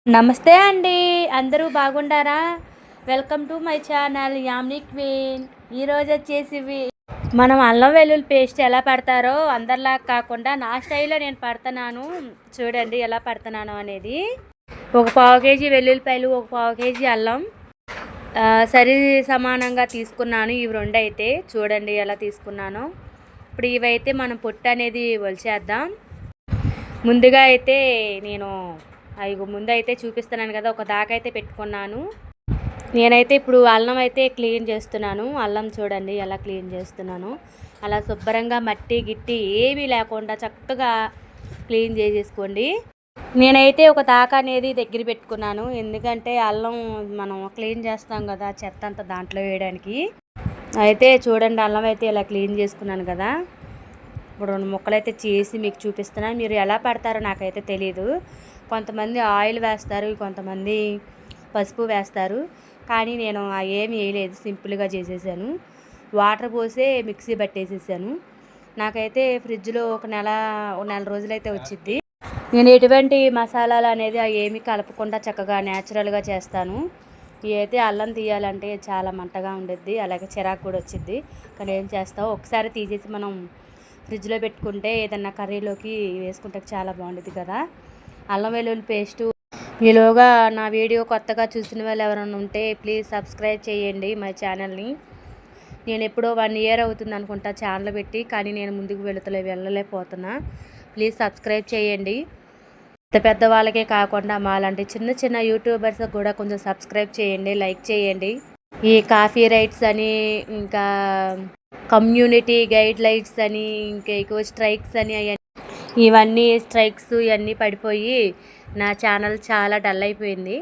నమస్తే అండి. అందరూ బాగుండారా? వెల్కమ్ టు మై ఛానల్ యామ్ని క్వీన్. ఈరోజు వచ్చేసి మనం అల్లం వెల్లుల్లి పేస్ట్ ఎలా పడతారో అందరిలా కాకుండా నా స్టైల్లో నేను పడుతున్నాను. చూడండి ఎలా పడుతున్నాను అనేది. ఒక పావు కేజీ వెల్లుల్లిపాయలు, ఒక పావు కేజీ అల్లం సరి సమానంగా తీసుకున్నాను. ఇవి రెండు అయితే చూడండి ఎలా తీసుకున్నాను. ఇప్పుడు ఇవైతే మనం పొట్టు అనేది ఒలిచేద్దాం. ముందుగా అయితే నేను ముందు అయితే చూపిస్తున్నాను కదా, ఒక దాకా అయితే పెట్టుకున్నాను. నేనైతే ఇప్పుడు అల్లం అయితే క్లీన్ చేస్తున్నాను. అల్లం చూడండి ఎలా క్లీన్ చేస్తున్నాను. అలా శుభ్రంగా మట్టి గిట్టి ఏమీ లేకుండా చక్కగా క్లీన్ చేసేసుకోండి. నేనైతే ఒక దాకా అనేది దగ్గర పెట్టుకున్నాను. ఎందుకంటే అల్లం మనం క్లీన్ చేస్తాం కదా, చెత్త అంతా దాంట్లో వేయడానికి. అయితే చూడండి అల్లం అయితే ఇలా క్లీన్ చేసుకున్నాను కదా. ఇప్పుడు 2 ముక్కలు అయితే చేసి మీకు చూపిస్తున్నాను. మీరు ఎలా పడతారో నాకైతే తెలీదు. కొంతమంది ఆయిల్ వేస్తారు, కొంతమంది పసుపు వేస్తారు. కానీ నేను ఏమి వేయలేదు, సింపుల్గా చేసేసాను. వాటర్ పోసే మిక్సీ పట్టేసేసాను. నాకైతే ఫ్రిడ్జ్లో ఒక నెల రోజులైతే వచ్చింది. నేను ఎటువంటి మసాలాలు అనేది ఏమి కలపకుండా చక్కగా న్యాచురల్గా చేస్తాను. ఇవి అయితే అల్లం తీయాలంటే చాలా మంటగా ఉండేది, అలాగే చిరాకు కూడా వచ్చింది. కానీ ఏం చేస్తావు, ఒకసారి తీసేసి మనం ఫ్రిడ్జ్లో పెట్టుకుంటే ఏదన్నా కర్రీలోకి వేసుకుంటే చాలా బాగుంటుంది కదా. అల్లం వెల్లుల్లి పేస్టు. ఈలోగా నా వీడియో కొత్తగా చూసిన వాళ్ళు ఎవరైనా ఉంటే ప్లీజ్ సబ్స్క్రైబ్ చేయండి మై ఛానల్ని. నేను ఎప్పుడో 1 ఇయర్ అవుతుంది అనుకుంటా ఛానల్ పెట్టి, కానీ నేను ముందుకు వెళ్ళలేకపోతున్నా. ప్లీజ్ సబ్స్క్రైబ్ చేయండి. పెద్ద వాళ్ళకే కాకుండా మాలాంటి చిన్న చిన్న యూట్యూబర్స్ కూడా కొంచెం సబ్స్క్రైబ్ చేయండి, లైక్ చేయండి. ఈ కాఫీ రైట్స్ అని, ఇంకా కమ్యూనిటీ గైడ్ లైన్స్ అని, ఇంకా ఎక్కువ స్ట్రైక్స్ అని, ఇవన్నీ స్ట్రైక్స్ ఇవన్నీ పడిపోయి నా ఛానల్ చాలా డల్ అయిపోయింది.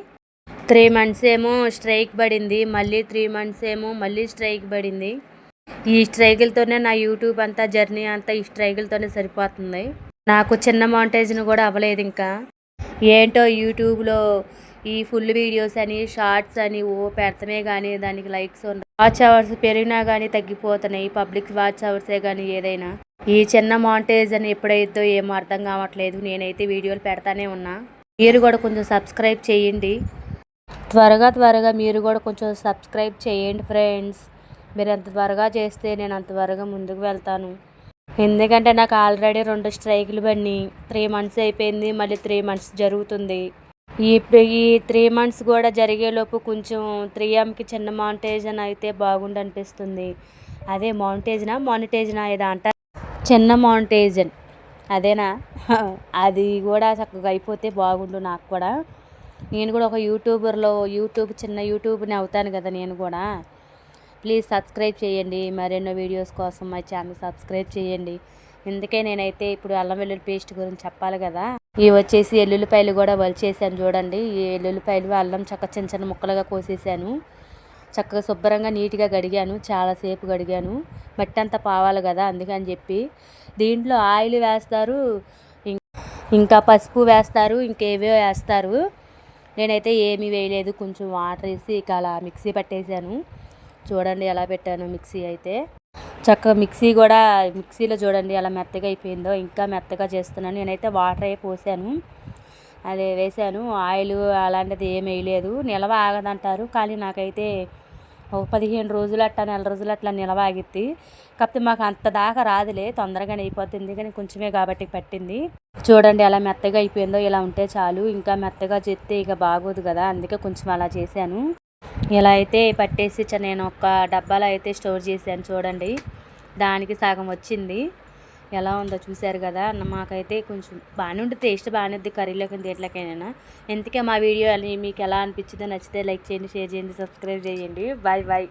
3 months ఏమో స్ట్రైక్ పడింది, మళ్ళీ 3 months ఏమో మళ్ళీ స్ట్రైక్ పడింది. ఈ స్ట్రైకులతోనే నా యూట్యూబ్ అంతా జర్నీ అంతా ఈ స్ట్రైకులతోనే సరిపోతుంది. నాకు చిన్న మౌంటేజ్ను కూడా అవ్వలేదు. ఇంకా ఏంటో యూట్యూబ్లో ఈ ఫుల్ వీడియోస్ అని, షార్ట్స్ అని పెడతమే కానీ దానికి లైక్స్ వాచ్ అవర్స్ పెరిగినా కానీ తగ్గిపోతున్నాయి. పబ్లిక్ వాచ్ అవర్సే కానీ ఏదైనా. ఈ చిన్న మాంటేజ్ అని ఎప్పుడైతే ఏమో అర్థం కావట్లేదు. నేనైతే వీడియోలు పెడతానే ఉన్నా. మీరు కూడా కొంచెం సబ్స్క్రైబ్ చేయండి. త్వరగా మీరు కూడా కొంచెం సబ్స్క్రైబ్ చేయండి ఫ్రెండ్స్. మీరు ఎంత త్వరగా చేస్తే నేను అంత త్వరగా ముందుకు వెళ్తాను. ఎందుకంటే నాకు ఆల్రెడీ 2 స్ట్రైకులు పడినాయి. 3 months అయిపోయింది, మళ్ళీ 3 months జరుగుతుంది. ఈ 3 months కూడా జరిగేలోపు కొంచెం 3Mకి చిన్న మాంటేజ్ అని అయితే బాగుండు అనిపిస్తుంది. అదే మానిటేజ్నా ఏదో అంటారు, చిన్న మౌంటేజన్ అదేనా? అది కూడా చక్కగా అయిపోతే బాగుండు నాకు కూడా. నేను కూడా ఒక చిన్న యూట్యూబ్ని అవుతాను కదా నేను కూడా. ప్లీజ్ సబ్స్క్రైబ్ చేయండి. మరెన్నో వీడియోస్ కోసం మా ఛానల్ సబ్స్క్రైబ్ చేయండి. ఎందుకే నేనైతే ఇప్పుడు అల్లం వెల్లుల్లి పేస్ట్ గురించి చెప్పాలి కదా. ఇవి వచ్చేసి ఎల్లుల్లిపాయలు కూడా వలిచేసాను చూడండి. ఈ ఎల్లుల్లిపాయలు అల్లం చిన్న చిన్న ముక్కలుగా కోసేసాను. చక్కగా శుభ్రంగా నీట్గా కడిగాను, చాలాసేపు కడిగాను. మట్టి అంతా పావాలి కదా, అందుకని చెప్పి. దీంట్లో ఆయిల్ వేస్తారు, ఇంకా పసుపు వేస్తారు, ఇంకేవో వేస్తారు. నేనైతే ఏమీ వేయలేదు, కొంచెం వాటర్ వేసి ఇక అలా మిక్సీ పట్టేశాను. చూడండి ఎలా పెట్టాను మిక్సీ అయితే. చక్కగా మిక్సీలో చూడండి ఎలా మెత్తగా అయిపోయిందో. ఇంకా మెత్తగా చేస్తున్నాను. నేనైతే వాటర్ అయి పోసాను, అదే వేసాను. ఆయిల్ అలాంటిది ఏమి వేయలేదు. నిలవ ఆగదంటారు, కానీ నాకైతే ఒక 15 రోజులు అట్లా, నెల రోజులు అట్లా నిలవ ఆగిద్ది. కాకపోతే మాకు అంత దాకా రాదులే, తొందరగానే అయిపోతుంది, కానీ కొంచెమే కాబట్టి పట్టింది. చూడండి ఎలా మెత్తగా అయిపోయిందో. ఇలా ఉంటే చాలు, ఇంకా మెత్తగా చేస్తే ఇక బాగోదు కదా, అందుకే కొంచెం అలా చేశాను. ఇలా అయితే పట్టేసి నేను ఒక డబ్బాలో అయితే స్టోర్ చేశాను. చూడండి దానికి సగం వచ్చింది. ఎలా ఉందో చూశారు కదా. మాకైతే కొంచెం బాగానే ఉంటుంది, టేస్ట్ బాగానే ఉంది కర్రీలోకి దేంట్లోకైనా. ఎందుకే మా వీడియో అని మీకు ఎలా అనిపించిందో, నచ్చితే లైక్ చేయండి, షేర్ చేయండి, సబ్స్క్రైబ్ చేయండి. బాయ్.